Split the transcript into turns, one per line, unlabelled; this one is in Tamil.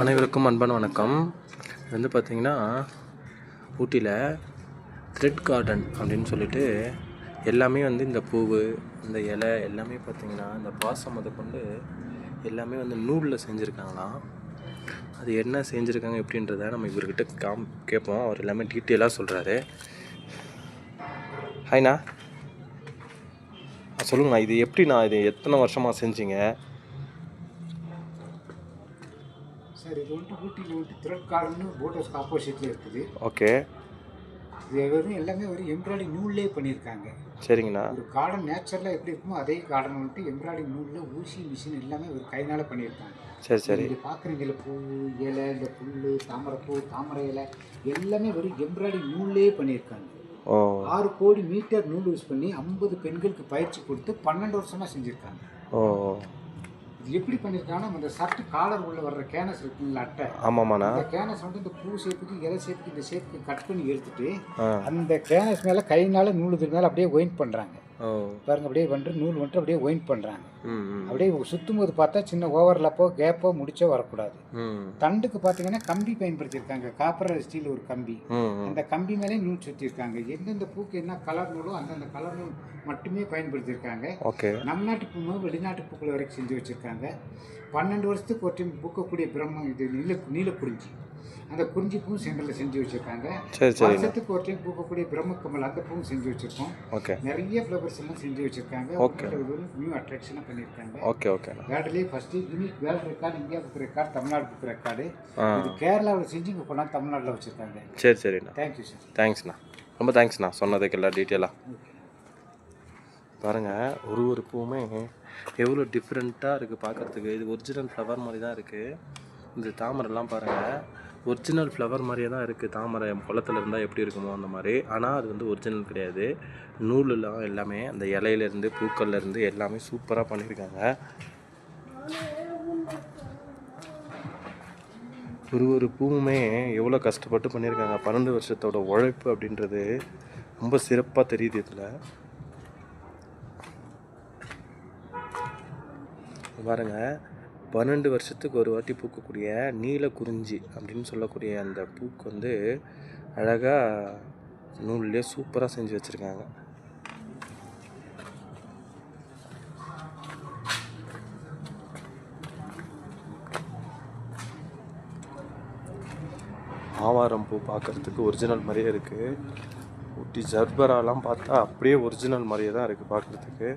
அனைவருக்கும் அன்பான வணக்கம். இது வந்து பார்த்திங்கன்னா ஊட்டியில் த்ரெட் கார்டன் அப்படின்னு சொல்லிட்டு எல்லாமே வந்து இந்த பூவு இந்த இலை எல்லாமே பார்த்திங்கன்னா இந்த பாசம் கொண்டு எல்லாமே வந்து நூலில் செஞ்சுருக்காங்களாம். அது என்ன செஞ்சுருக்காங்க எப்படின்றத நம்ம இவர்கிட்ட கேட்போம். அவர் எல்லாமே டீட்டெயிலாக சொல்கிறாரு. ஹாய்ண்ணா, சொல்லுங்கண்ணா, இது எப்படிண்ணா, இது எத்தனை வருஷமாக செஞ்சீங்க?
சார் இது வந்துட்டு ஊட்டியில் வந்துட்டு த்ரெட் கார்டன் போட் ஹவுஸ்க்கு ஆப்போசிட்டில் இருக்குது.
ஓகே.
இது வெறும் எல்லாமே ஒரு எம்ப்ராய்டிங் நூல்லே பண்ணியிருக்காங்க.
சரிங்கண்ணா.
ஒரு கார்டன் நேச்சுரலாக எப்படி இருக்குமோ அதே கார்டன் வந்துட்டு எம்ப்ராய்டிங் நூலில் ஊசி மிஷின் எல்லாமே ஒரு கைனால் பண்ணியிருக்காங்க.
சரி.
இது பார்க்குறீங்கள பூ இலை இந்த புல் தாமரைப்பூ தாமரை இலை எல்லாமே வெறும் எம்ப்ராய்டிங் நூல்லே பண்ணியிருக்காங்க. 6 கோடி மீட்டர் நூல் யூஸ் பண்ணி 50 பெண்களுக்கு பயிற்சி கொடுத்து 12 வருஷமாக செஞ்சுருக்காங்க. இது எப்படி பண்ணியிருக்காங்கன்னா, அந்த ஷர்ட் காலர் உள்ள வர்ற கேனஸ் இருக்குங்களா, அட்டை.
ஆமாம்மாண்ணா.
அந்த கேனஸ் வந்து இந்த பூ ஷேப்புக்கு இலை ஷேப்புக்கு இந்த ஷேப்புக்கு கட் பண்ணி எடுத்துட்டு அந்த கேனஸ் மேலே கையினால நூல் இது மேலே அப்படியே ஒயிண்ட் பண்ணுறாங்க. பாருங்க, அப்படியே வந்துட்டு நூல் வந்துட்டு அப்படியே ஒயிண்ட் பண்ணுறாங்க. அப்படியே சுற்றும் போது பார்த்தா சின்ன ஓவர்லாப்போ கேப்போ முடிச்சோ வரக்கூடாது. தண்டுக்கு பார்த்தீங்கன்னா கம்பி பயன்படுத்தியிருக்காங்க. காப்பர் ஸ்டீல் ஒரு கம்பி. அந்த கம்பி மேலே நூல் சுற்றிருக்காங்க. எந்தெந்த பூக்கு என்ன கலர் நூலோ அந்தந்த கலர் நூல் மட்டுமே பயன்படுத்தியிருக்காங்க. நம் நாட்டு பூ வெளிநாட்டு பூக்கள் வரைக்கும் செஞ்சு வச்சுருக்காங்க. 12 வருஷத்துக்கு ஒரு டைம் பூக்கக்கூடிய பிரம்மம் இது நீலக்குறிஞ்சி. அந்த குறிஞ்சி பூவும் சென்டரில் செஞ்சு வச்சுருக்காங்க. வருஷத்துக்கு ஒரு டைம் பூக்கக்கூடிய பிரம்மக்கமல் அந்த பூவும் செஞ்சு வச்சுருக்கோம். நிறைய ஃப்ளவர்ஸ் எல்லாம் செஞ்சு வச்சுருக்காங்க. நியூ அட்ராக்ஷனாக பண்ணியிருக்காங்க. வேர்ல்டுலேயே first unique world record, India book record, Tamil Nadu book record. இது கேரளாவில் செஞ்சு இங்கே கொண்டாந்து தமிழ்நாட்டில் வச்சுருக்காங்க. சரிண்ணா. Thank you sir.
தேங்க்ஸ்ண்ணா, ரொம்ப தேங்க்ஸ்ண்ணா சொன்னதுக்கு எல்லாம் டீட்டெயிலாக. பாருங்கள், ஒரு பூவுமே எவ்வளோ டிஃப்ரெண்ட்டாக இருக்குது பார்க்குறதுக்கு. இது ஒரிஜினல் ஃப்ளவர் மாதிரி தான் இருக்குது. இந்த தாமரைலாம் பாருங்கள், ஒரிஜினல் ஃப்ளவர் மாதிரியே தான் இருக்குது. தாமரை குளத்தில் இருந்தால் எப்படி இருக்குமோ அந்த மாதிரி. ஆனால் அது வந்து ஒரிஜினல் கிடையாது. நூலெலாம் எல்லாமே அந்த இலையிலேருந்து பூக்கள்லேருந்து எல்லாமே சூப்பராக பண்ணியிருக்காங்க. ஒரு பூவுமே எவ்வளோ கஷ்டப்பட்டு பண்ணியிருக்காங்க. 12 வருஷத்தோட உழைப்பு அப்படின்றது ரொம்ப சிறப்பாக தெரியுது இதில். பாருங்கள், 12 வருஷத்துக்கு ஒரு வாட்டி பூக்கக்கூடிய நீலக்குறிஞ்சி அப்படின்னு சொல்லக்கூடிய அந்த பூக்கு வந்து அழகாக நூல்லே சூப்பராக செஞ்சு வச்சுருக்காங்க. ஆவாரம் பூ பார்க்குறதுக்கு ஒரிஜினல் மாதிரியே இருக்குது. ஊட்டி ஜர்பராலாம் பார்த்தா அப்படியே ஒரிஜினல் மாதிரியே தான் இருக்குது பார்க்குறதுக்கு.